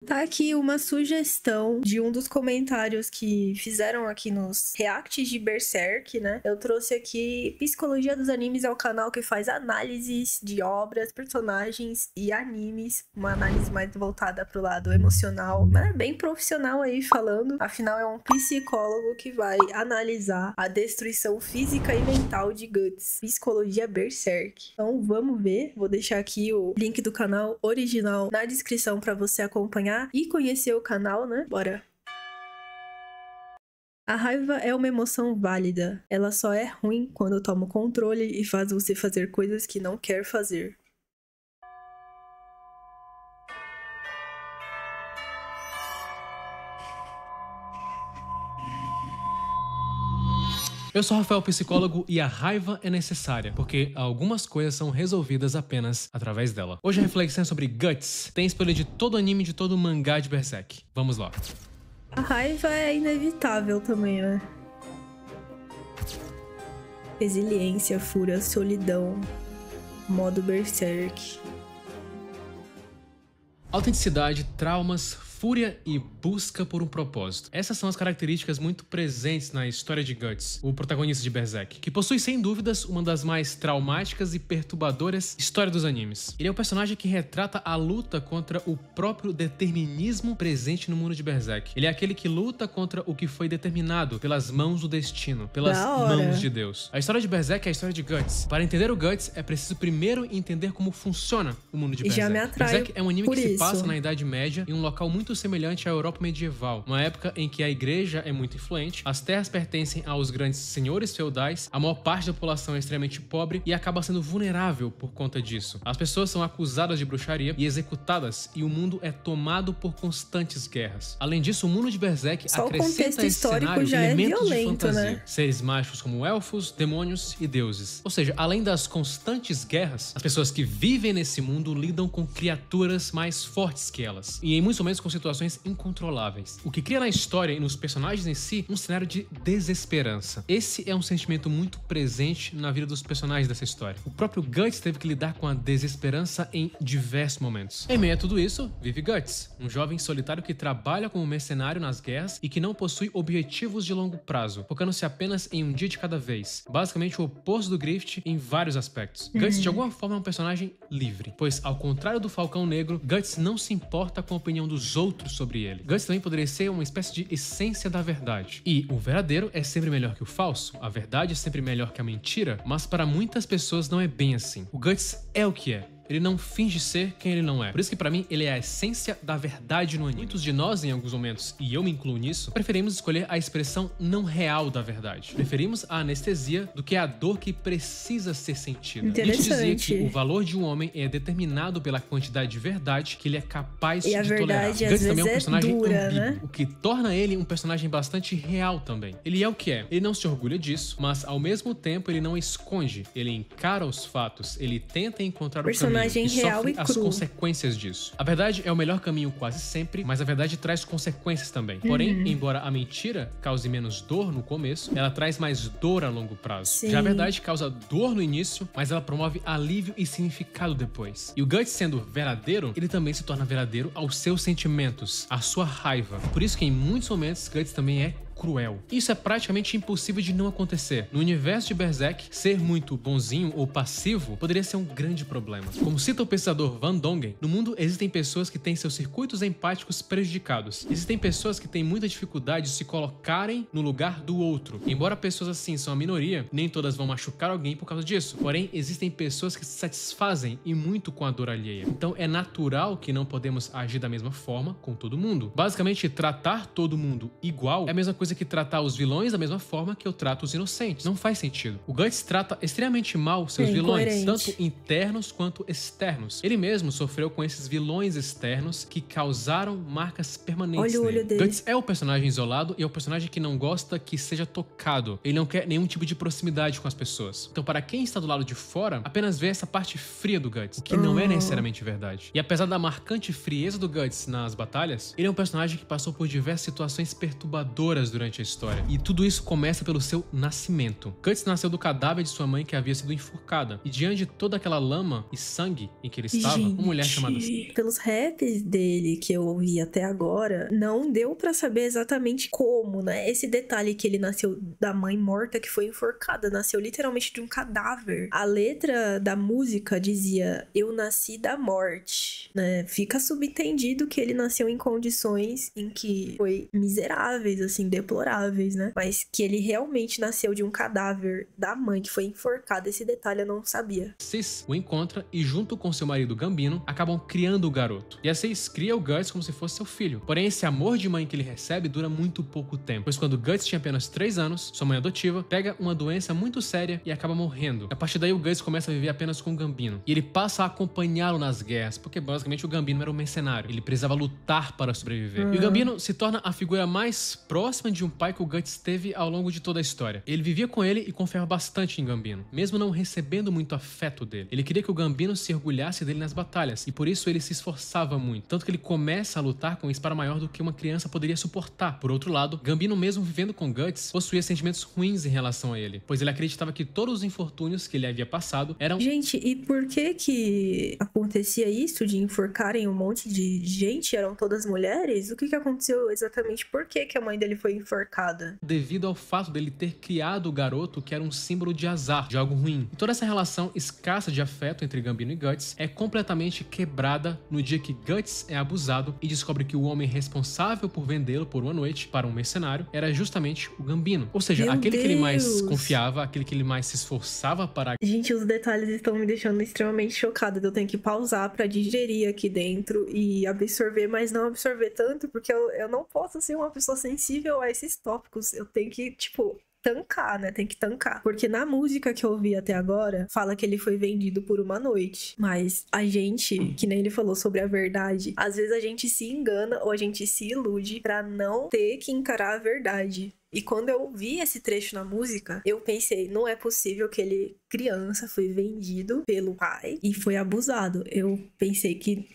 Tá aqui uma sugestão de um dos comentários que fizeram aqui nos reacts de Berserk, né? Eu trouxe aqui Psicologia dos Animes, é o canal que faz análises de obras, personagens e animes. Uma análise mais voltada pro lado emocional, né? Bem profissional aí falando. Afinal, é um psicólogo que vai analisar a destruição física e mental de Guts. Psicologia Berserk. Então, vamos ver. Vou deixar aqui o link do canal original na descrição para você acompanhar e conhecer o canal, né? Bora! A raiva é uma emoção válida. Ela só é ruim quando toma o controle e faz você fazer coisas que não quer fazer. Eu sou Rafael, psicólogo, e a raiva é necessária, porque algumas coisas são resolvidas apenas através dela. Hoje a reflexão é sobre Guts. Tem spoiler de todo anime, de todo mangá de Berserk. Vamos lá. A raiva é inevitável também, né? Resiliência, fúria, solidão, modo Berserk. Autenticidade, traumas, fúria e busca por um propósito. Essas são as características muito presentes na história de Guts, o protagonista de Berserk, que possui sem dúvidas uma das mais traumáticas e perturbadoras histórias dos animes. Ele é o personagem que retrata a luta contra o próprio determinismo presente no mundo de Berserk. Ele é aquele que luta contra o que foi determinado pelas mãos do destino, pelas mãos de Deus. A história de Berserk é a história de Guts. Para entender o Guts, é preciso primeiro entender como funciona o mundo de Berserk. Já me atrai. Berserk é um anime que se passa na Idade Média, em um local muito semelhante à Europa medieval, uma época em que a igreja é muito influente, as terras pertencem aos grandes senhores feudais, a maior parte da população é extremamente pobre e acaba sendo vulnerável por conta disso. As pessoas são acusadas de bruxaria e executadas, e o mundo é tomado por constantes guerras. Além disso, o mundo de Berserk acrescenta a esse cenário elementos de fantasia, né? Seres mágicos como elfos, demônios e deuses. Ou seja, além das constantes guerras, as pessoas que vivem nesse mundo lidam com criaturas mais fortes que elas, e em muitos momentos com situações incontroláveis, o que cria na história e nos personagens em si um cenário de desesperança. Esse é um sentimento muito presente na vida dos personagens dessa história. O próprio Guts teve que lidar com a desesperança em diversos momentos. Em meio a tudo isso, vive Guts, um jovem solitário que trabalha como mercenário nas guerras e que não possui objetivos de longo prazo, focando-se apenas em um dia de cada vez. Basicamente o oposto do Griffith em vários aspectos. Guts de alguma forma é um personagem livre, pois ao contrário do Falcão Negro, Guts não se importa com a opinião dos outros sobre ele. Guts também poderia ser uma espécie de essência da verdade. E o verdadeiro é sempre melhor que o falso, a verdade é sempre melhor que a mentira, mas para muitas pessoas não é bem assim. O Guts é o que é. Ele não finge ser quem ele não é. Por isso que pra mim ele é a essência da verdade no anime. Muitos de nós, em alguns momentos, e eu me incluo nisso, preferimos escolher a expressão não real da verdade. Preferimos a anestesia do que a dor que precisa ser sentida. Nietzsche dizia que o valor de um homem é determinado pela quantidade de verdade que ele é capaz de tolerar. Guts também é um personagem ambíguo, né? O que torna ele um personagem bastante real também. Ele é o que é. Ele não se orgulha disso, mas ao mesmo tempo ele não esconde. Ele encara os fatos. Ele tenta encontrar o caminho e sofre as consequências disso. A verdade é o melhor caminho quase sempre, mas a verdade traz consequências também. Porém, embora a mentira cause menos dor no começo, ela traz mais dor a longo prazo. Sim. Já a verdade causa dor no início, mas ela promove alívio e significado depois. E o Guts sendo verdadeiro, ele também se torna verdadeiro aos seus sentimentos, à sua raiva. Por isso que em muitos momentos Guts também é cruel. Isso é praticamente impossível de não acontecer. No universo de Berserk, ser muito bonzinho ou passivo poderia ser um grande problema. Como cita o pesquisador Van Dongen, no mundo existem pessoas que têm seus circuitos empáticos prejudicados. Existem pessoas que têm muita dificuldade de se colocarem no lugar do outro. Embora pessoas assim são a minoria, nem todas vão machucar alguém por causa disso. Porém, existem pessoas que se satisfazem e muito com a dor alheia. Então é natural que não podemos agir da mesma forma com todo mundo. Basicamente, tratar todo mundo igual é a mesma coisa que tratar os vilões da mesma forma que eu trato os inocentes. Não faz sentido. O Guts trata extremamente mal seus vilões, tanto internos quanto externos. Ele mesmo sofreu com esses vilões externos que causaram marcas permanentes nele. Olha o olho dele. Guts é o personagem isolado e é o personagem que não gosta que seja tocado. Ele não quer nenhum tipo de proximidade com as pessoas. Então, para quem está do lado de fora, apenas vê essa parte fria do Guts, o que não é necessariamente verdade. E apesar da marcante frieza do Guts nas batalhas, ele é um personagem que passou por diversas situações perturbadoras durante durante a história. E tudo isso começa pelo seu nascimento. Guts nasceu do cadáver de sua mãe que havia sido enforcada. E diante de toda aquela lama e sangue em que ele estava, uma mulher chamada... Pelos raps dele que eu ouvi até agora, não deu pra saber exatamente como, né? Esse detalhe que ele nasceu da mãe morta que foi enforcada, nasceu literalmente de um cadáver. A letra da música dizia: eu nasci da morte, né? Fica subentendido que ele nasceu em condições em que foi miseráveis, assim, deploráveis, né? Mas que ele realmente nasceu de um cadáver da mãe que foi enforcada, esse detalhe eu não sabia. Cis o encontra e, junto com seu marido Gambino, acabam criando o garoto. E a Cis cria o Guts como se fosse seu filho. Porém, esse amor de mãe que ele recebe dura muito pouco tempo, pois quando Guts tinha apenas 3 anos, sua mãe adotiva pega uma doença muito séria e acaba morrendo. A partir daí, o Guts começa a viver apenas com o Gambino. E ele passa a acompanhá-lo nas guerras, porque basicamente o Gambino era um mercenário. Ele precisava lutar para sobreviver. E o Gambino se torna a figura mais próxima de um pai que o Guts teve ao longo de toda a história. Ele vivia com ele e confiava bastante em Gambino, mesmo não recebendo muito afeto dele. Ele queria que o Gambino se orgulhasse dele nas batalhas, e por isso ele se esforçava muito, tanto que ele começa a lutar com uma espada maior do que uma criança poderia suportar. Por outro lado, Gambino, mesmo vivendo com Guts, possuía sentimentos ruins em relação a ele, pois ele acreditava que todos os infortúnios que ele havia passado eram... Gente, e por que acontecia isso de enforcarem um monte de gente? Eram todas mulheres? O que aconteceu exatamente? Por que a mãe dele foi enforcada? Devido ao fato dele ter criado o garoto que era um símbolo de azar, de algo ruim. E toda essa relação escassa de afeto entre Gambino e Guts é completamente quebrada no dia que Guts é abusado e descobre que o homem responsável por vendê-lo por uma noite para um mercenário era justamente o Gambino. Ou seja, aquele que ele mais confiava, aquele que ele mais se esforçava para... Gente, os detalhes estão me deixando extremamente chocada. Eu tenho que pausar pra digerir aqui dentro e absorver, mas não absorver tanto, porque eu não posso ser uma pessoa sensível a esses tópicos. Eu tenho que, tancar, né? Tem que tancar. Porque na música que eu ouvi até agora, fala que ele foi vendido por uma noite. Mas a gente, que nem ele falou sobre a verdade, às vezes a gente se engana ou a gente se ilude pra não ter que encarar a verdade. E quando eu ouvi esse trecho na música, eu pensei, não é possível que ele, criança, foi vendido pelo pai e foi abusado. Eu pensei que,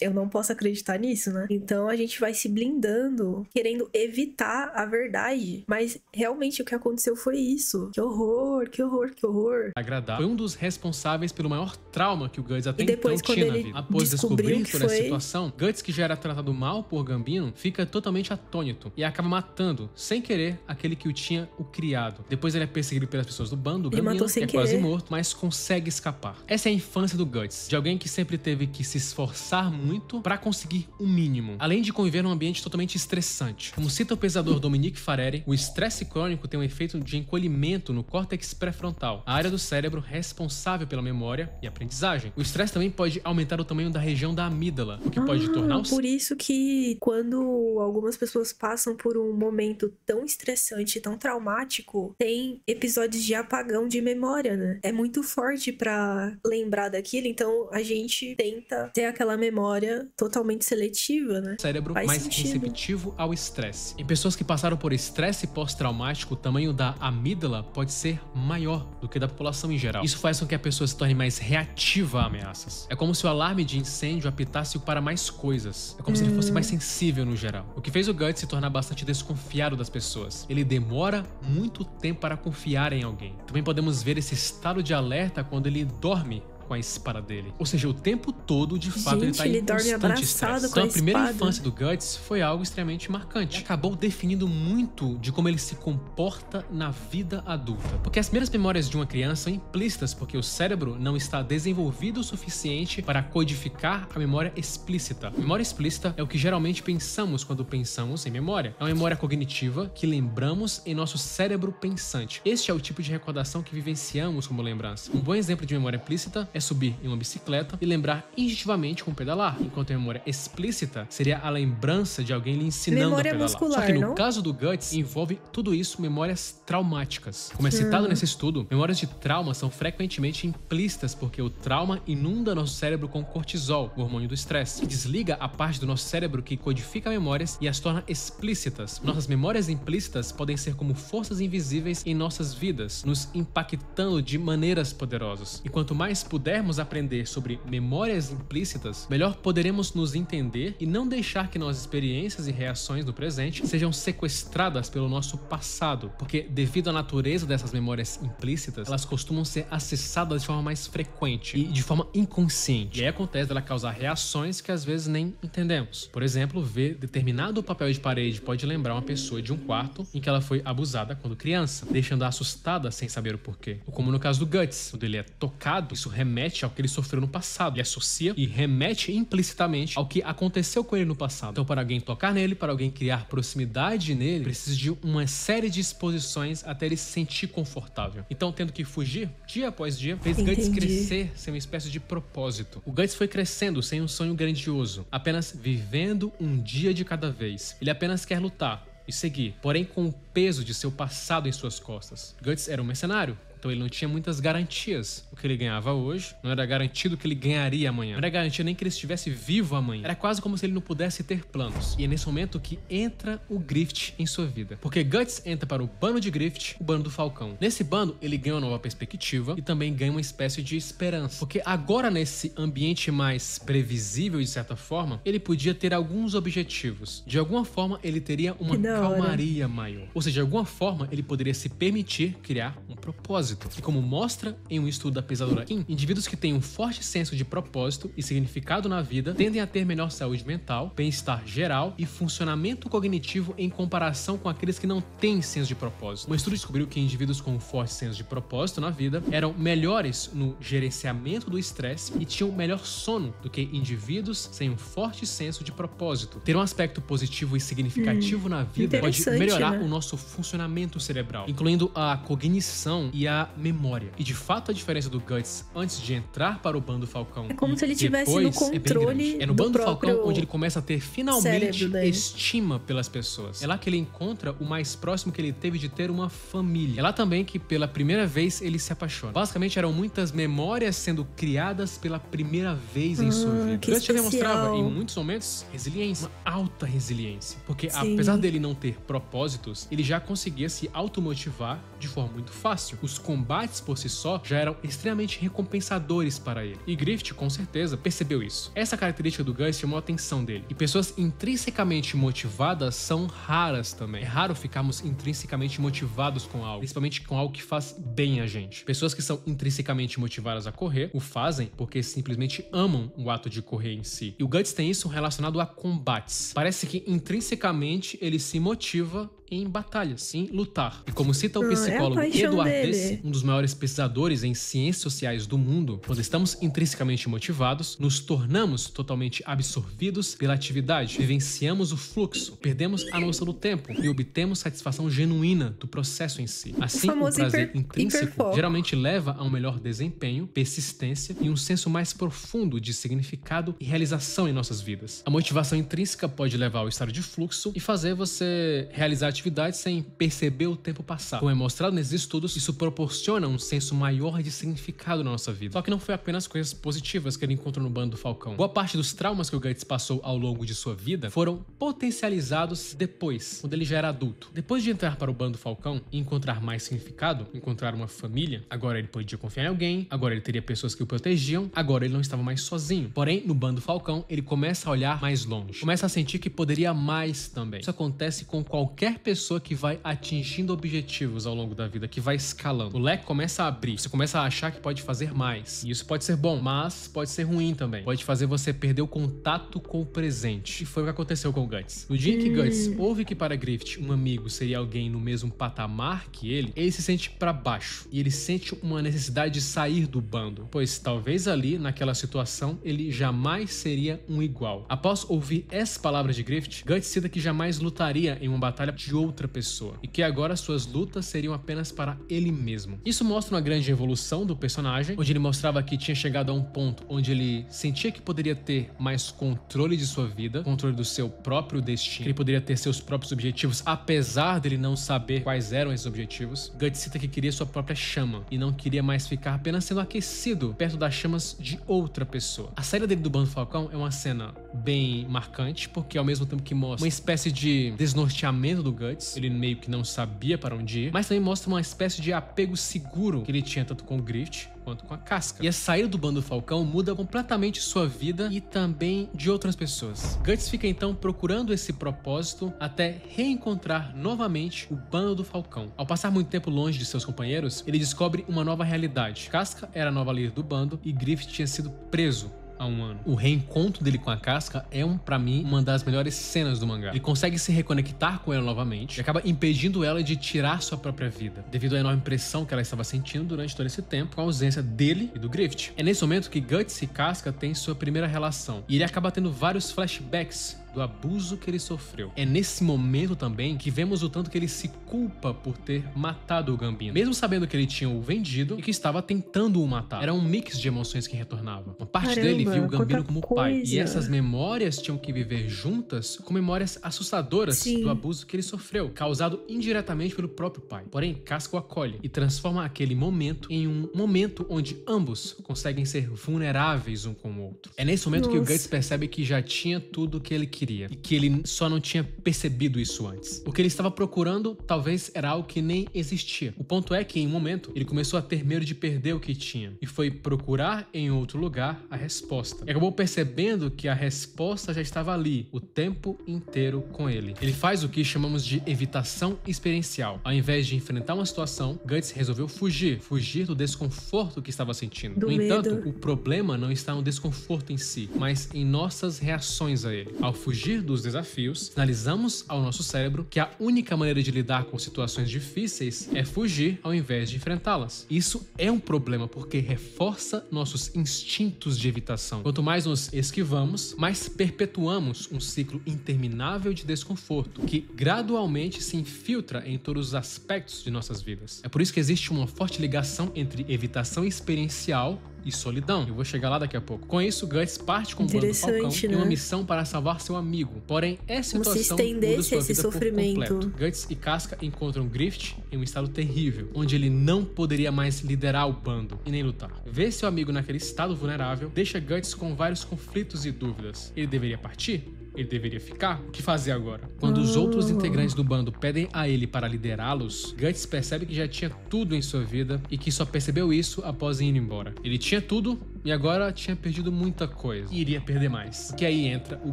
eu não posso acreditar nisso, né? Então a gente vai se blindando, querendo evitar a verdade. Mas realmente o que aconteceu foi isso. Que horror, que horror, que horror. Agradar. Foi um dos responsáveis pelo maior trauma que o Guts até depois, então tinha na vida. Após descobrir toda essa situação, Guts, que já era tratado mal por Gambino, fica totalmente atônito e acaba matando, sem querer, aquele que o tinha criado. Depois ele é perseguido pelas pessoas do bando, Gambino, que é quase morto, mas consegue escapar. Essa é a infância do Guts, de alguém que sempre teve que se esforçar muito pra conseguir o mínimo, além de conviver num ambiente totalmente estressante. Como cita o pesador Dominique Fareri, o estresse crônico tem um efeito de encolhimento no córtex pré-frontal, a área do cérebro responsável pela memória e aprendizagem. O estresse também pode aumentar o tamanho da região da amígdala, o que pode tornar o... Por isso que quando algumas pessoas passam por um momento tão estressante, tão traumático, tem episódios de apagão de memória, né? É muito forte pra lembrar daquilo, então a gente tenta ter aquela memória totalmente seletiva, né? Cérebro mais receptivo ao estresse. Em pessoas que passaram por estresse pós-traumático, o tamanho da amígdala pode ser maior do que da população em geral. Isso faz com que a pessoa se torne mais reativa a ameaças. É como se o alarme de incêndio apitasse para mais coisas. É como se ele fosse mais sensível no geral. O que fez o Guts se tornar bastante desconfiado das pessoas. Ele demora muito tempo para confiar em alguém. Também podemos ver esse estado de alerta quando ele dorme com a espada dele. Ou seja, o tempo todo, de fato, ele tá em constante estresse. Então, a primeira infância do Guts foi algo extremamente marcante. E acabou definindo muito de como ele se comporta na vida adulta. Porque as primeiras memórias de uma criança são implícitas, porque o cérebro não está desenvolvido o suficiente para codificar a memória explícita. A memória explícita é o que geralmente pensamos quando pensamos em memória. É uma memória cognitiva que lembramos em nosso cérebro pensante. Este é o tipo de recordação que vivenciamos como lembrança. Um bom exemplo de memória implícita é subir em uma bicicleta e lembrar instintivamente como pedalar, enquanto a memória explícita seria a lembrança de alguém lhe ensinando memória a pedalar. Muscular, só que no caso do Guts, envolve tudo isso memórias traumáticas. Como é citado nesse estudo, memórias de trauma são frequentemente implícitas porque o trauma inunda nosso cérebro com cortisol, o hormônio do estresse, que desliga a parte do nosso cérebro que codifica memórias e as torna explícitas. Nossas memórias implícitas podem ser como forças invisíveis em nossas vidas, nos impactando de maneiras poderosas. E quanto mais pudermos pudermos aprender sobre memórias implícitas, melhor poderemos nos entender e não deixar que nossas experiências e reações do presente sejam sequestradas pelo nosso passado, porque devido à natureza dessas memórias implícitas, elas costumam ser acessadas de forma mais frequente e de forma inconsciente. E aí acontece dela causar reações que às vezes nem entendemos. Por exemplo, ver determinado papel de parede pode lembrar uma pessoa de um quarto em que ela foi abusada quando criança, deixando-a assustada sem saber o porquê. Ou como no caso do Guts, quando ele é tocado, isso remete ao que ele sofreu no passado. Ele associa e remete implicitamente ao que aconteceu com ele no passado. Então, para alguém tocar nele, para alguém criar proximidade nele, precisa de uma série de exposições até ele se sentir confortável. Então, tendo que fugir, dia após dia, fez Guts crescer sem uma espécie de propósito. O Guts foi crescendo sem um sonho grandioso, apenas vivendo um dia de cada vez. Ele apenas quer lutar e seguir, porém com o peso de seu passado em suas costas. Guts era um mercenário, então ele não tinha muitas garantias. O que ele ganhava hoje não era garantido que ele ganharia amanhã. Não era garantido nem que ele estivesse vivo amanhã. Era quase como se ele não pudesse ter planos. E é nesse momento que entra o Grift em sua vida. Porque Guts entra para o bando de Grift, o bando do Falcão. Nesse bando, ele ganha uma nova perspectiva e também ganha uma espécie de esperança. Porque agora, nesse ambiente mais previsível, de certa forma, ele podia ter alguns objetivos. De alguma forma, ele teria uma calmaria maior. Ou seja, de alguma forma, ele poderia se permitir criar um propósito. E como mostra em um estudo da Pesadora Kim, indivíduos que têm um forte senso de propósito e significado na vida tendem a ter melhor saúde mental, bem-estar geral e funcionamento cognitivo em comparação com aqueles que não têm senso de propósito. Um estudo descobriu que indivíduos com um forte senso de propósito na vida eram melhores no gerenciamento do estresse e tinham melhor sono do que indivíduos sem um forte senso de propósito. Ter um aspecto positivo e significativo na vida pode melhorar o nosso funcionamento cerebral, incluindo a cognição e a memória. E de fato a diferença do Guts antes de entrar para o bando Falcão é como se ele tivesse no controle é no bando Falcão onde ele começa a ter finalmente estima pelas pessoas. É lá que ele encontra o mais próximo que ele teve de ter uma família. É lá também que pela primeira vez ele se apaixona. Basicamente eram muitas memórias sendo criadas pela primeira vez em sua vida. Guts já demonstrava em muitos momentos resiliência, uma alta resiliência, porque apesar dele não ter propósitos, ele já conseguia se automotivar de forma muito fácil. Os combates por si só já eram extremamente recompensadores para ele. E Grift, com certeza, percebeu isso. Essa característica do Guts chamou a atenção dele. E pessoas intrinsecamente motivadas são raras também. É raro ficarmos intrinsecamente motivados com algo, principalmente com algo que faz bem a gente. Pessoas que são intrinsecamente motivadas a correr, o fazem porque simplesmente amam o ato de correr em si. E o Guts tem isso relacionado a combates. Parece que intrinsecamente ele se motiva em batalhas, em lutar. E como cita o psicólogo Edward Deci, um dos maiores pesquisadores em ciências sociais do mundo, quando estamos intrinsecamente motivados, nos tornamos totalmente absorvidos pela atividade, vivenciamos o fluxo, perdemos a noção do tempo e obtemos satisfação genuína do processo em si. Assim, o prazer intrínseco geralmente leva a um melhor desempenho, persistência e um senso mais profundo de significado e realização em nossas vidas. A motivação intrínseca pode levar ao estado de fluxo e fazer você realizar atividades sem perceber o tempo passar. Como é mostrado nesses estudos, isso proporciona um senso maior de significado na nossa vida. Só que não foi apenas coisas positivas que ele encontrou no bando do Falcão. Boa parte dos traumas que o Guts passou ao longo de sua vida foram potencializados depois, quando ele já era adulto. Depois de entrar para o bando do Falcão e encontrar mais significado, encontrar uma família, agora ele podia confiar em alguém, agora ele teria pessoas que o protegiam, agora ele não estava mais sozinho. Porém, no bando do Falcão, ele começa a olhar mais longe. Começa a sentir que poderia mais também. Isso acontece com qualquer pessoa que vai atingindo objetivos ao longo da vida, que vai escalando. O leque começa a abrir, você começa a achar que pode fazer mais. E isso pode ser bom, mas pode ser ruim também. Pode fazer você perder o contato com o presente. E foi o que aconteceu com o Guts. No dia em que Guts ouve que para Grift um amigo seria alguém no mesmo patamar que ele se sente para baixo. E ele sente uma necessidade de sair do bando, pois talvez ali, naquela situação, ele jamais seria um igual. Após ouvir essas palavras de Grift, Guts cita que jamais lutaria em uma batalha de outra pessoa e que agora suas lutas seriam apenas para ele mesmo. Isso mostra uma grande evolução do personagem, onde ele mostrava que tinha chegado a um ponto onde ele sentia que poderia ter mais controle de sua vida, controle do seu próprio destino, que ele poderia ter seus próprios objetivos, apesar dele não saber quais eram esses objetivos. Guts cita que queria sua própria chama e não queria mais ficar apenas sendo aquecido perto das chamas de outra pessoa. A saída dele do bando Falcão é uma cena bem marcante, porque ao mesmo tempo que mostra uma espécie de desnorteamento do Guts, ele meio que não sabia para onde ir, mas também mostra uma espécie de apego seguro que ele tinha tanto com o Griffith quanto com a Casca. E a saída do bando do Falcão muda completamente sua vida e também de outras pessoas. Guts fica então procurando esse propósito até reencontrar novamente o bando do Falcão. Ao passar muito tempo longe de seus companheiros, ele descobre uma nova realidade. Casca era a nova líder do bando e Griffith tinha sido preso há um ano. O reencontro dele com a Casca é, pra mim, uma das melhores cenas do mangá. Ele consegue se reconectar com ela novamente e acaba impedindo ela de tirar sua própria vida, devido à enorme pressão que ela estava sentindo durante todo esse tempo com a ausência dele e do Griffith. É nesse momento que Guts e Casca têm sua primeira relação, e ele acaba tendo vários flashbacks do abuso que ele sofreu. É nesse momento também que vemos o tanto que ele se culpa por ter matado o Gambino, mesmo sabendo que ele tinha o vendido e que estava tentando o matar. Era um mix de emoções que retornava. Uma parte dele viu o Gambino como pai, e essas memórias tinham que viver juntas com memórias assustadoras do abuso que ele sofreu, causado indiretamente pelo próprio pai. Porém, Casca o acolhe e transforma aquele momento em um momento onde ambos conseguem ser vulneráveis um com o outro. É nesse momento que o Guts percebe que já tinha tudo o que ele queria e que ele só não tinha percebido isso antes. O que ele estava procurando talvez era algo que nem existia. O ponto é que em um momento ele começou a ter medo de perder o que tinha e foi procurar em outro lugar a resposta. E acabou percebendo que a resposta já estava ali o tempo inteiro com ele. Ele faz o que chamamos de evitação experiencial. Ao invés de enfrentar uma situação, Guts resolveu fugir do desconforto que estava sentindo. No entanto, o problema não está no desconforto em si, mas em nossas reações a ele. Ao fugir dos desafios, sinalizamos ao nosso cérebro que a única maneira de lidar com situações difíceis é fugir ao invés de enfrentá-las. Isso é um problema porque reforça nossos instintos de evitação. Quanto mais nos esquivamos, mais perpetuamos um ciclo interminável de desconforto que gradualmente se infiltra em todos os aspectos de nossas vidas. É por isso que existe uma forte ligação entre evitação experiencial e solidão. Eu vou chegar lá daqui a pouco. Com isso, Guts parte com o bando do Falcão em uma missão para salvar seu amigo. Porém, essa situação muda sua vida por completo. Guts e Casca encontram Griffith em um estado terrível, onde ele não poderia mais liderar o bando e nem lutar. Ver seu amigo naquele estado vulnerável deixa Guts com vários conflitos e dúvidas. Ele deveria partir? Ele deveria ficar? O que fazer agora? Quando os outros integrantes do bando pedem a ele para liderá-los, Guts percebe que já tinha tudo em sua vida e que só percebeu isso após ir embora. Ele tinha tudo e agora tinha perdido muita coisa e iria perder mais. Porque aí entra o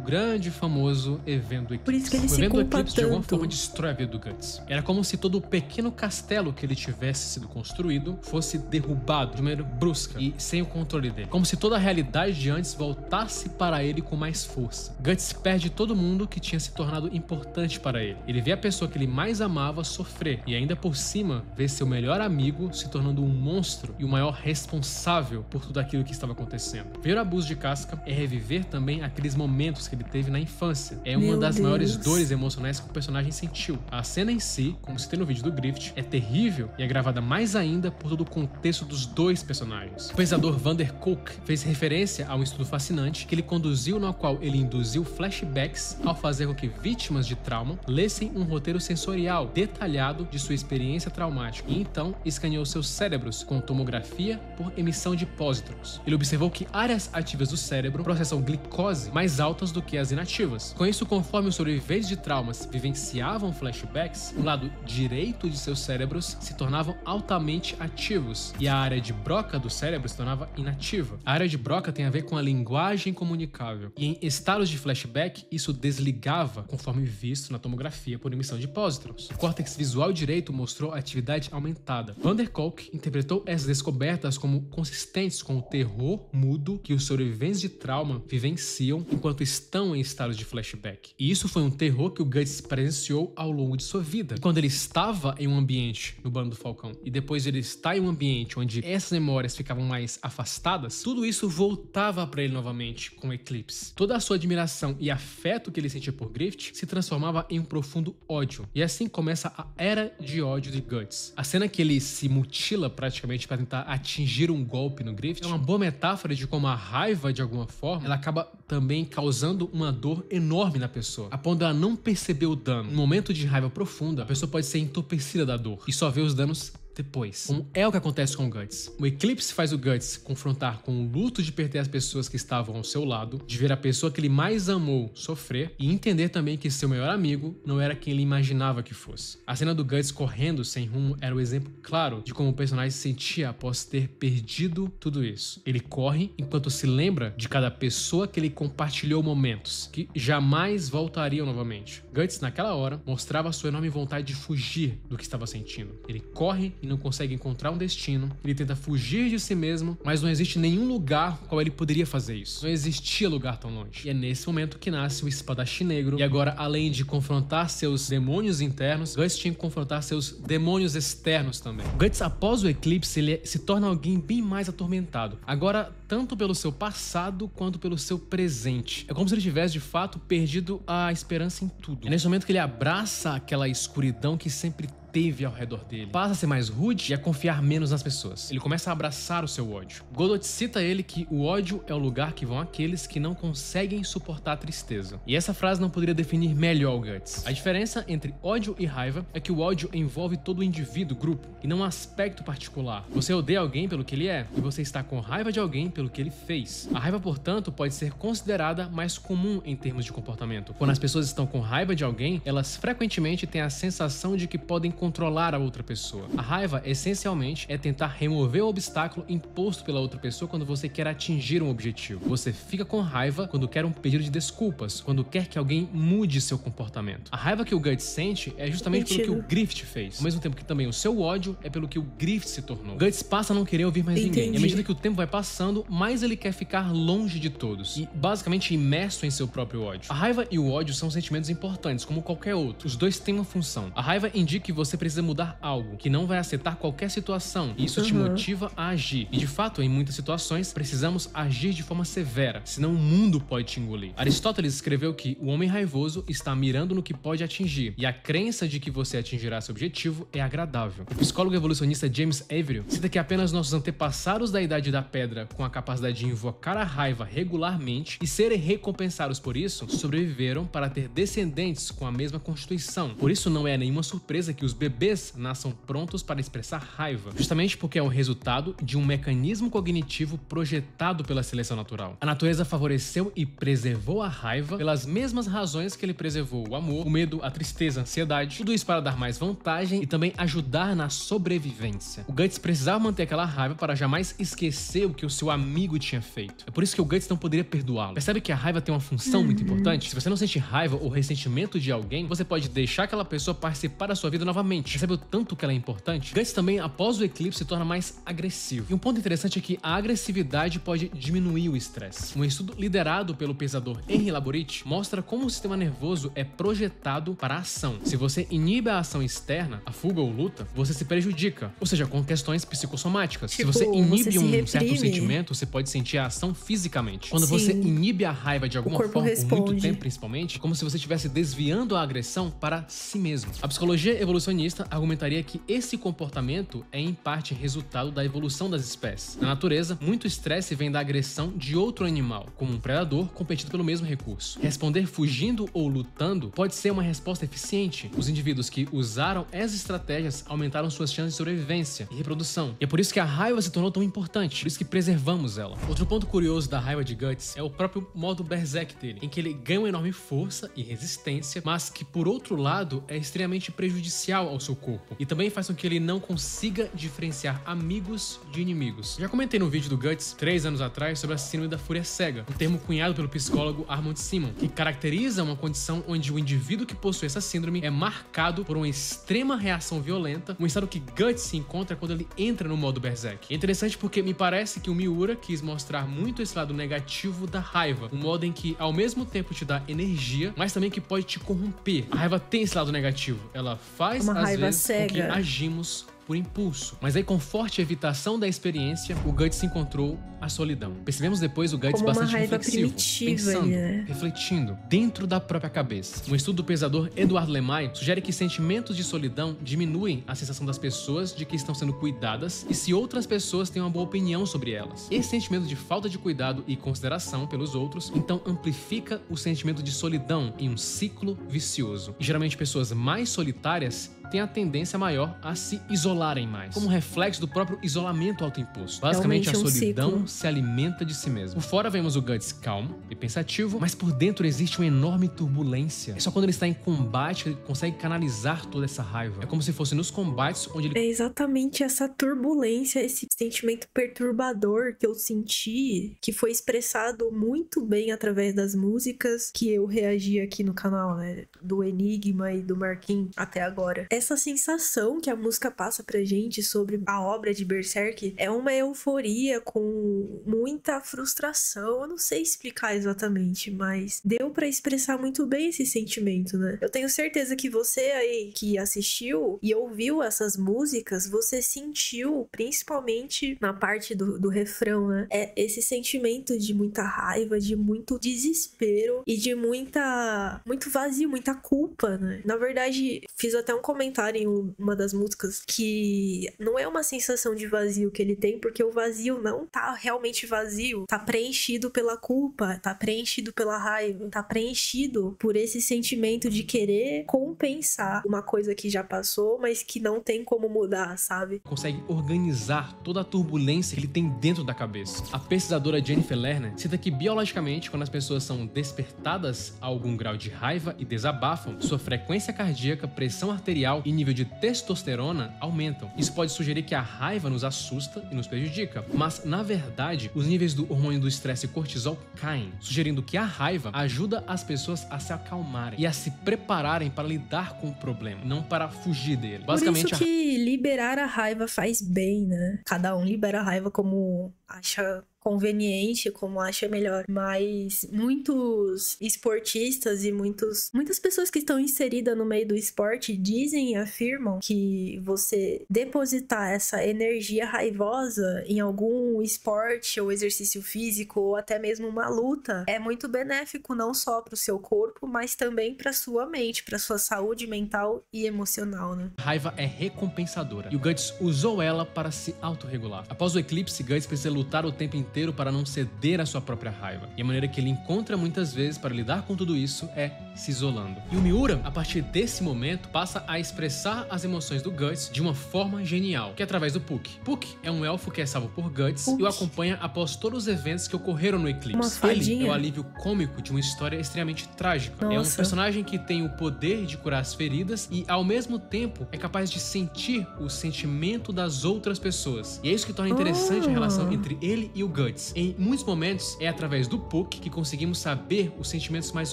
grande e famoso evento Eclipse. Por isso que ele o se evento culpa Eclipse tanto. de alguma forma destrói a vida do Guts. Era como se todo o pequeno castelo que ele tivesse sido construído fosse derrubado de maneira brusca e sem o controle dele. Como se toda a realidade de antes voltasse para ele com mais força. Guts perde todo mundo que tinha se tornado importante para ele. Ele vê a pessoa que ele mais amava sofrer e ainda por cima vê seu melhor amigo se tornando um monstro e o maior responsável por tudo aquilo que estava acontecendo. Ver o abuso de Casca é reviver também aqueles momentos que ele teve na infância. É uma das maiores dores emocionais que o personagem sentiu. A cena em si, como se tem no vídeo do Griffith, é terrível e é gravada mais ainda por todo o contexto dos dois personagens. O pensador Vander Kolk fez referência a um estudo fascinante que ele conduziu, no qual ele induziu flashbacks ao fazer com que vítimas de trauma lessem um roteiro sensorial detalhado de sua experiência traumática e então escaneou seus cérebros com tomografia por emissão de pósitrons. Ele observou que áreas ativas do cérebro processam glicose mais altas do que as inativas. Com isso, conforme os sobreviventes de traumas vivenciavam flashbacks, o lado direito de seus cérebros se tornavam altamente ativos e a área de Broca do cérebro se tornava inativa. A área de Broca tem a ver com a linguagem comunicável e em estados de flashback isso desligava conforme visto na tomografia por emissão de pósitrons. O córtex visual direito mostrou atividade aumentada. Vander Kolk interpretou essas descobertas como consistentes com o terror mudo que os sobreviventes de trauma vivenciam enquanto estão em estados de flashback. E isso foi um terror que o Guts presenciou ao longo de sua vida. E quando ele estava em um ambiente no bando do Falcão e depois ele está em um ambiente onde essas memórias ficavam mais afastadas, tudo isso voltava para ele novamente com o Eclipse. Toda a sua admiração e afeto que ele sentia por Griffith se transformava em um profundo ódio. E assim começa a era de ódio de Guts. A cena que ele se mutila praticamente para tentar atingir um golpe no Griffith é uma boa metáfora de como a raiva, de alguma forma, ela acaba também causando uma dor enorme na pessoa, a ponto dela não perceber o dano. Num momento de raiva profunda, a pessoa pode ser entorpecida da dor e só vê os danos depois. Como é o que acontece com o Guts. O eclipse faz o Guts confrontar com o luto de perder as pessoas que estavam ao seu lado, de ver a pessoa que ele mais amou sofrer e entender também que seu melhor amigo não era quem ele imaginava que fosse. A cena do Guts correndo sem rumo era o exemplo claro de como o personagem se sentia após ter perdido tudo isso. Ele corre enquanto se lembra de cada pessoa que ele compartilhou momentos, que jamais voltariam novamente. Guts, naquela hora, mostrava sua enorme vontade de fugir do que estava sentindo. Ele corre e não consegue encontrar um destino, ele tenta fugir de si mesmo, mas não existe nenhum lugar no qual ele poderia fazer isso. Não existia lugar tão longe. E é nesse momento que nasce o Espadachim Negro, e agora, além de confrontar seus demônios internos, Guts tinha que confrontar seus demônios externos também. Guts, após o eclipse, ele se torna alguém bem mais atormentado. Agora, tanto pelo seu passado quanto pelo seu presente. É como se ele tivesse, de fato, perdido a esperança em tudo. É nesse momento que ele abraça aquela escuridão que sempre teve ao redor dele. Passa a ser mais rude e a confiar menos nas pessoas. Ele começa a abraçar o seu ódio. Godot cita ele que o ódio é o lugar que vão aqueles que não conseguem suportar a tristeza. E essa frase não poderia definir melhor o Guts. A diferença entre ódio e raiva é que o ódio envolve todo o indivíduo, grupo, e não um aspecto particular. Você odeia alguém pelo que ele é, e você está com raiva de alguém pelo que ele fez. A raiva, portanto, pode ser considerada mais comum em termos de comportamento. Quando as pessoas estão com raiva de alguém, elas frequentemente têm a sensação de que podem controlar a outra pessoa. A raiva, essencialmente, é tentar remover o obstáculo imposto pela outra pessoa quando você quer atingir um objetivo. Você fica com raiva quando quer um pedido de desculpas, quando quer que alguém mude seu comportamento. A raiva que o Guts sente é justamente pelo que o Griffith fez, ao mesmo tempo que também o seu ódio é pelo que o Griffith se tornou. Guts passa a não querer ouvir mais ninguém, e à medida que o tempo vai passando, mais ele quer ficar longe de todos, e basicamente imerso em seu próprio ódio. A raiva e o ódio são sentimentos importantes, como qualquer outro. Os dois têm uma função. A raiva indica que você precisa mudar algo, que não vai aceitar qualquer situação, e isso te motiva a agir. E de fato, em muitas situações, precisamos agir de forma severa, senão o mundo pode te engolir. Aristóteles escreveu que o homem raivoso está mirando no que pode atingir, e a crença de que você atingirá seu objetivo é agradável. O psicólogo evolucionista James Averill cita que apenas nossos antepassados da Idade da Pedra, com a capacidade de invocar a raiva regularmente e serem recompensados por isso, sobreviveram para ter descendentes com a mesma constituição. Por isso não é nenhuma surpresa que os bebês nasçam prontos para expressar raiva, justamente porque é o resultado de um mecanismo cognitivo projetado pela seleção natural. A natureza favoreceu e preservou a raiva pelas mesmas razões que ele preservou o amor, o medo, a tristeza, a ansiedade, tudo isso para dar mais vantagem e também ajudar na sobrevivência. O Guts precisava manter aquela raiva para jamais esquecer o que o seu amigo tinha feito. É por isso que o Guts não poderia perdoá-lo. Percebe que a raiva tem uma função muito importante? Se você não sente raiva ou ressentimento de alguém, você pode deixar aquela pessoa participar da sua vida novamente. Percebe o tanto que ela é importante? Guts também, após o eclipse, se torna mais agressivo. E um ponto interessante é que a agressividade pode diminuir o estresse. Um estudo liderado pelo pesador Henry Laborit mostra como o sistema nervoso é projetado para a ação. Se você inibe a ação externa, a fuga ou luta, você se prejudica, ou seja, com questões psicossomáticas. Se você inibe um certo sentimento, você pode sentir a ação fisicamente. Quando você inibe a raiva de alguma forma, por muito tempo principalmente, como se você estivesse desviando a agressão para si mesmo. A psicologia evolucionista argumentaria que esse comportamento é em parte resultado da evolução das espécies. Na natureza, muito estresse vem da agressão de outro animal, como um predador competindo pelo mesmo recurso. Responder fugindo ou lutando pode ser uma resposta eficiente. Os indivíduos que usaram essas estratégias aumentaram suas chances de sobrevivência e reprodução. E é por isso que a raiva se tornou tão importante, por isso que preservamos ela. Outro ponto curioso da raiva de Guts é o próprio modo Berserk dele, em que ele ganha uma enorme força e resistência, mas que por outro lado é extremamente prejudicial ao seu corpo e também faz com que ele não consiga diferenciar amigos de inimigos. Já comentei no vídeo do Guts 3 anos atrás sobre a síndrome da fúria cega, um termo cunhado pelo psicólogo Armand Simon, que caracteriza uma condição onde o indivíduo que possui essa síndrome é marcado por uma extrema reação violenta, um estado que Guts se encontra quando ele entra no modo Berserk. É interessante porque me parece que o Miura quis mostrar muito esse lado negativo da raiva, um modo em que ao mesmo tempo te dá energia, mas também que pode te corromper. A raiva tem esse lado negativo, ela faz às vezes com que agimos por impulso. Mas aí, com forte evitação da experiência, o Guts se encontrou a solidão. Percebemos depois o Guts bastante reflexivo, pensando, refletindo, dentro da própria cabeça. Um estudo do pesador Edouard Lemay sugere que sentimentos de solidão diminuem a sensação das pessoas de que estão sendo cuidadas e se outras pessoas têm uma boa opinião sobre elas. Esse sentimento de falta de cuidado e consideração pelos outros, então amplifica o sentimento de solidão em um ciclo vicioso. E geralmente pessoas mais solitárias têm a tendência maior a se isolarem mais, como reflexo do próprio isolamento autoimposto. Basicamente, a solidão se alimenta de si mesmo. Por fora vemos o Guts calmo e pensativo, mas por dentro existe uma enorme turbulência. É só quando ele está em combate que ele consegue canalizar toda essa raiva. É como se fosse nos combates onde ele... É exatamente essa turbulência, esse sentimento perturbador que eu senti, que foi expressado muito bem através das músicas que eu reagi aqui no canal, né? Do Enigma e do Marquinhos até agora. Essa sensação que a música passa pra gente sobre a obra de Berserk é uma euforia com muita frustração. Eu não sei explicar exatamente, mas deu pra expressar muito bem esse sentimento, né? Eu tenho certeza que você aí que assistiu e ouviu essas músicas, você sentiu, principalmente na parte do refrão, né? É esse sentimento de muita raiva, de muito desespero e de muito vazio, muita culpa, né? Na verdade, fiz até um comentário em uma das músicas que não é uma sensação de vazio que ele tem, porque o vazio não tá realmente vazio, tá preenchido pela culpa, tá preenchido pela raiva, tá preenchido por esse sentimento de querer compensar uma coisa que já passou, mas que não tem como mudar, sabe? Consegue organizar toda a turbulência que ele tem dentro da cabeça. A pesquisadora Jennifer Lerner cita que biologicamente, quando as pessoas são despertadas a algum grau de raiva e desabafam, sua frequência cardíaca, pressão arterial e nível de testosterona aumentam. Isso pode sugerir que a raiva nos assusta e nos prejudica, mas na verdade, os níveis do hormônio do estresse cortisol caem, sugerindo que a raiva ajuda as pessoas a se acalmarem e a se prepararem para lidar com o problema, não para fugir dele. Basicamente, por isso que liberar a raiva faz bem, né? Cada um libera a raiva como acha conveniente, como acha melhor, mas muitos esportistas e muitas pessoas que estão inseridas no meio do esporte dizem e afirmam que você depositar essa energia raivosa em algum esporte ou exercício físico ou até mesmo uma luta é muito benéfico não só para o seu corpo, mas também para sua mente, para sua saúde mental e emocional, né? A raiva é recompensadora e o Guts usou ela para se autorregular. Após o eclipse, Guts precisa lutar o tempo inteiro para não ceder à sua própria raiva. E a maneira que ele encontra muitas vezes para lidar com tudo isso é se isolando. E o Miura, a partir desse momento, passa a expressar as emoções do Guts de uma forma genial, que é através do Puck. Puck é um elfo que é salvo por Guts e o acompanha após todos os eventos que ocorreram no eclipse. Ele é o alívio cômico de uma história extremamente trágica. Nossa. É um personagem que tem o poder de curar as feridas e, ao mesmo tempo, é capaz de sentir o sentimento das outras pessoas. E é isso que torna interessante a relação entre ele e o Guts. Em muitos momentos, é através do Puck que conseguimos saber os sentimentos mais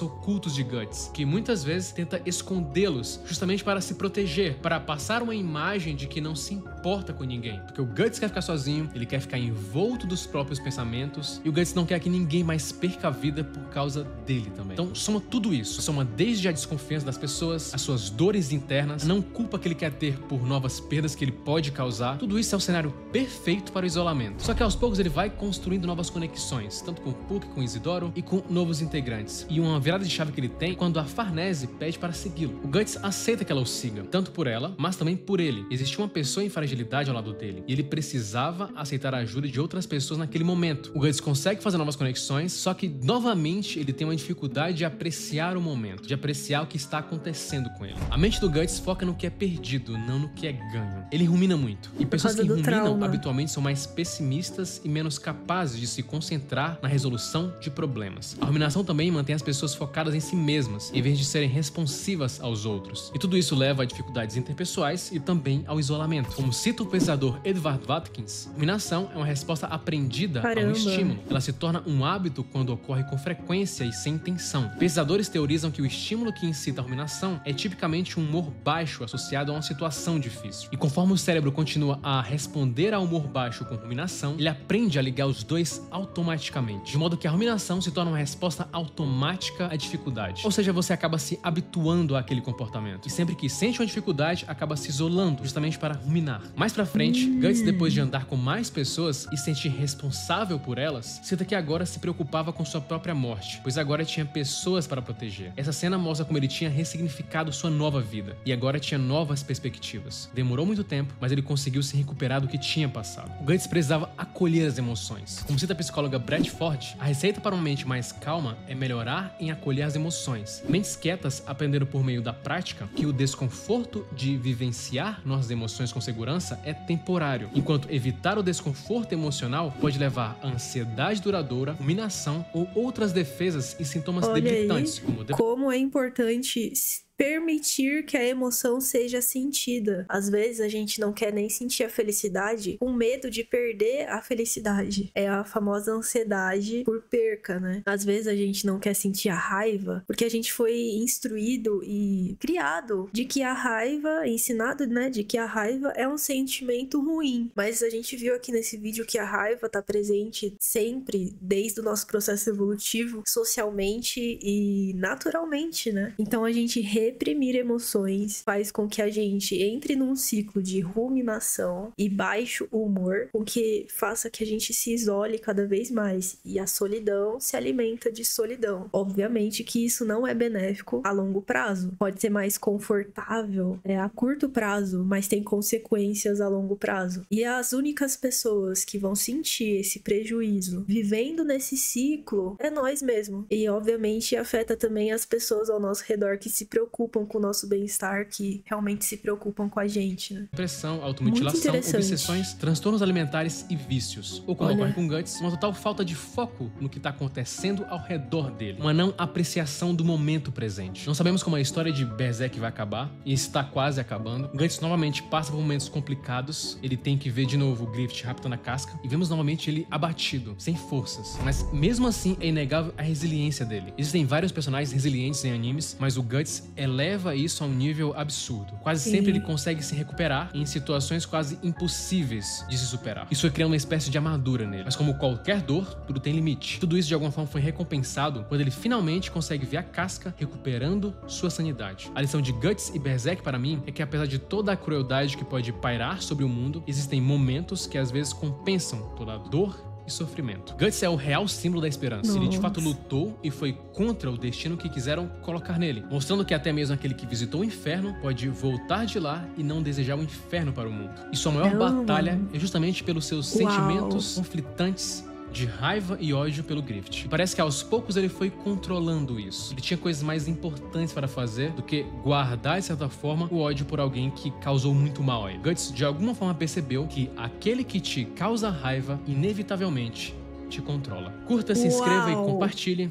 ocultos de Guts, que muitas vezes tenta escondê-los justamente para se proteger, para passar uma imagem de que não se importa com ninguém. Porque o Guts quer ficar sozinho, ele quer ficar envolto dos próprios pensamentos, e o Guts não quer que ninguém mais perca a vida por causa dele também. Então, soma tudo isso. Soma desde a desconfiança das pessoas, as suas dores internas, não culpa que ele quer ter por novas perdas que ele pode causar. Tudo isso é o cenário perfeito para o isolamento. Só que aos poucos ele vai construindo novas conexões, tanto com o Puck, com o Isidoro e com novos integrantes. E uma virada de chave que ele tem quando a Farnese pede para segui-lo. O Guts aceita que ela o siga, tanto por ela, mas também por ele. Existia uma pessoa em fragilidade ao lado dele, e ele precisava aceitar a ajuda de outras pessoas naquele momento. O Guts consegue fazer novas conexões, só que novamente ele tem uma dificuldade de apreciar o momento, de apreciar o que está acontecendo com ele. A mente do Guts foca no que é perdido, não no que é ganho. Ele rumina muito, e pessoas que ruminam habitualmente são mais pessimistas e menos capazes de se concentrar na resolução de problemas. A ruminação também mantém as pessoas focadas em si mesmas, em vez de serem responsivas aos outros. E tudo isso leva a dificuldades interpessoais e também ao isolamento. Como cita o pesquisador Edward Watkins, ruminação é uma resposta aprendida a um estímulo. Ela se torna um hábito quando ocorre com frequência e sem intenção. Pesquisadores teorizam que o estímulo que incita a ruminação é tipicamente um humor baixo associado a uma situação difícil. E conforme o cérebro continua a responder ao humor baixo com ruminação, ele aprende a ligar os dois automaticamente, de modo que a ruminação se torna uma resposta automática à dificuldade. Ou seja, você acaba se habituando àquele comportamento. E sempre que sente uma dificuldade, acaba se isolando, justamente para ruminar. Mais pra frente, Guts, depois de andar com mais pessoas e sentir responsável por elas, cita que agora se preocupava com sua própria morte, pois agora tinha pessoas para proteger. Essa cena mostra como ele tinha ressignificado sua nova vida, e agora tinha novas perspectivas. Demorou muito tempo, mas ele conseguiu se recuperar do que tinha passado. O Guts precisava acolher acolher as emoções. Como cita a psicóloga Brett Ford, a receita para uma mente mais calma é melhorar em acolher as emoções. Mentes quietas aprenderam por meio da prática que o desconforto de vivenciar nossas emoções com segurança é temporário, enquanto evitar o desconforto emocional pode levar a ansiedade duradoura, ruminação ou outras defesas e sintomas debilitantes, como é importante permitir que a emoção seja sentida. Às vezes a gente não quer nem sentir a felicidade com medo de perder a felicidade. É a famosa ansiedade por perca, né? Às vezes a gente não quer sentir a raiva porque a gente foi instruído e criado de que a raiva, ensinado, né, de que a raiva é um sentimento ruim. Mas a gente viu aqui nesse vídeo que a raiva tá presente sempre, desde o nosso processo evolutivo, socialmente e naturalmente, né? Então a gente reprimir emoções faz com que a gente entre num ciclo de ruminação e baixo humor, com que faça que a gente se isole cada vez mais. E a solidão se alimenta de solidão. Obviamente que isso não é benéfico a longo prazo. Pode ser mais confortável a curto prazo, mas tem consequências a longo prazo. E as únicas pessoas que vão sentir esse prejuízo vivendo nesse ciclo é nós mesmos. E obviamente afeta também as pessoas ao nosso redor que se preocupam com o nosso bem-estar, que realmente se preocupam com a gente, né? Depressão, automutilação, obsessões, transtornos alimentares e vícios. Ou como ocorre com Guts, uma total falta de foco no que está acontecendo ao redor dele. Uma não apreciação do momento presente. Não sabemos como a história de Berserk vai acabar, e está quase acabando. Guts novamente passa por momentos complicados, ele tem que ver de novo o Griffith raptando a casca, e vemos novamente ele abatido, sem forças. Mas mesmo assim é inegável a resiliência dele. Existem vários personagens resilientes em animes, mas o Guts eleva isso a um nível absurdo. Quase sempre ele consegue se recuperar em situações quase impossíveis de se superar. Isso foi criando uma espécie de armadura nele. Mas como qualquer dor, tudo tem limite. Tudo isso de alguma forma foi recompensado quando ele finalmente consegue ver a casca recuperando sua sanidade. A lição de Guts e Berserk para mim é que apesar de toda a crueldade que pode pairar sobre o mundo, existem momentos que às vezes compensam toda a dor e sofrimento. Guts é o real símbolo da esperança. Ele de fato lutou e foi contra o destino que quiseram colocar nele, mostrando que até mesmo aquele que visitou o inferno pode voltar de lá e não desejar o inferno para o mundo. E sua maior batalha é justamente pelos seus sentimentos conflitantes de raiva e ódio pelo Griffith. E parece que aos poucos ele foi controlando isso. Ele tinha coisas mais importantes para fazer do que guardar, de certa forma, o ódio por alguém que causou muito mal a ele. Guts, de alguma forma, percebeu que aquele que te causa raiva, inevitavelmente, te controla. Curta, se inscreva e compartilhe.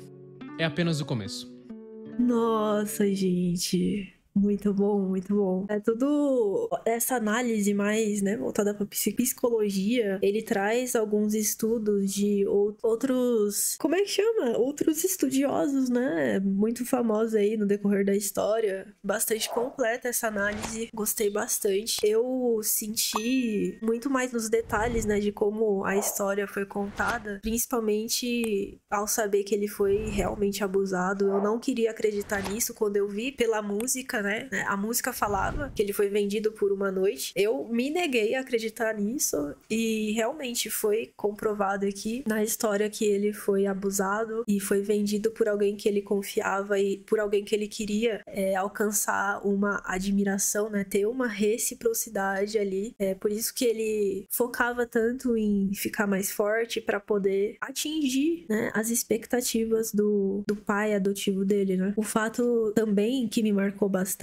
É apenas o começo. Nossa, gente... Muito bom, muito bom. É tudo essa análise mais, né, voltada para psicologia. Ele traz alguns estudos de outros, como é que chama? Outros estudiosos, né, muito famosos aí no decorrer da história. Bastante completa essa análise. Gostei bastante. Eu senti muito mais nos detalhes, né, de como a história foi contada, principalmente ao saber que ele foi realmente abusado. Eu não queria acreditar nisso quando eu vi pela música, né? A música falava que ele foi vendido por uma noite. Eu me neguei a acreditar nisso e realmente foi comprovado aqui na história que ele foi abusado e foi vendido por alguém que ele confiava e por alguém que ele queria alcançar uma admiração, né? Ter uma reciprocidade ali. É por isso que ele focava tanto em ficar mais forte para poder atingir, né, as expectativas do pai adotivo dele, né? O fato também que me marcou bastante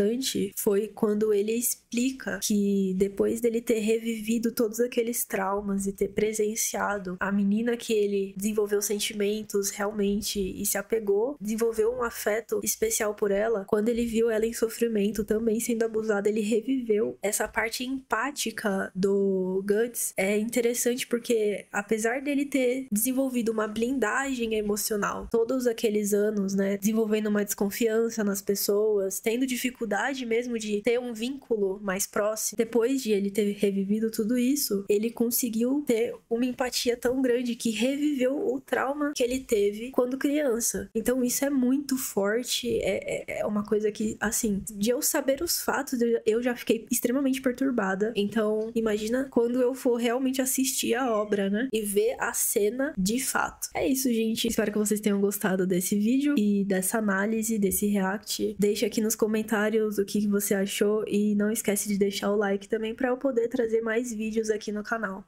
foi quando ele explica que depois dele ter revivido todos aqueles traumas e ter presenciado a menina que ele desenvolveu sentimentos realmente e se apegou, desenvolveu um afeto especial por ela, quando ele viu ela em sofrimento também sendo abusada, ele reviveu essa parte empática do Guts. É interessante porque apesar dele ter desenvolvido uma blindagem emocional todos aqueles anos, né, desenvolvendo uma desconfiança nas pessoas, tendo dificuldade mesmo de ter um vínculo mais próximo, depois de ele ter revivido tudo isso, ele conseguiu ter uma empatia tão grande que reviveu o trauma que ele teve quando criança. Então isso é muito forte, é uma coisa que, assim, de eu saber os fatos, eu já fiquei extremamente perturbada. Então imagina quando eu for realmente assistir a obra, né, e ver a cena de fato. É isso, gente. Espero que vocês tenham gostado desse vídeo e dessa análise, desse react. Deixa aqui nos comentários o que você achou e não esquece de deixar o like também para eu poder trazer mais vídeos aqui no canal.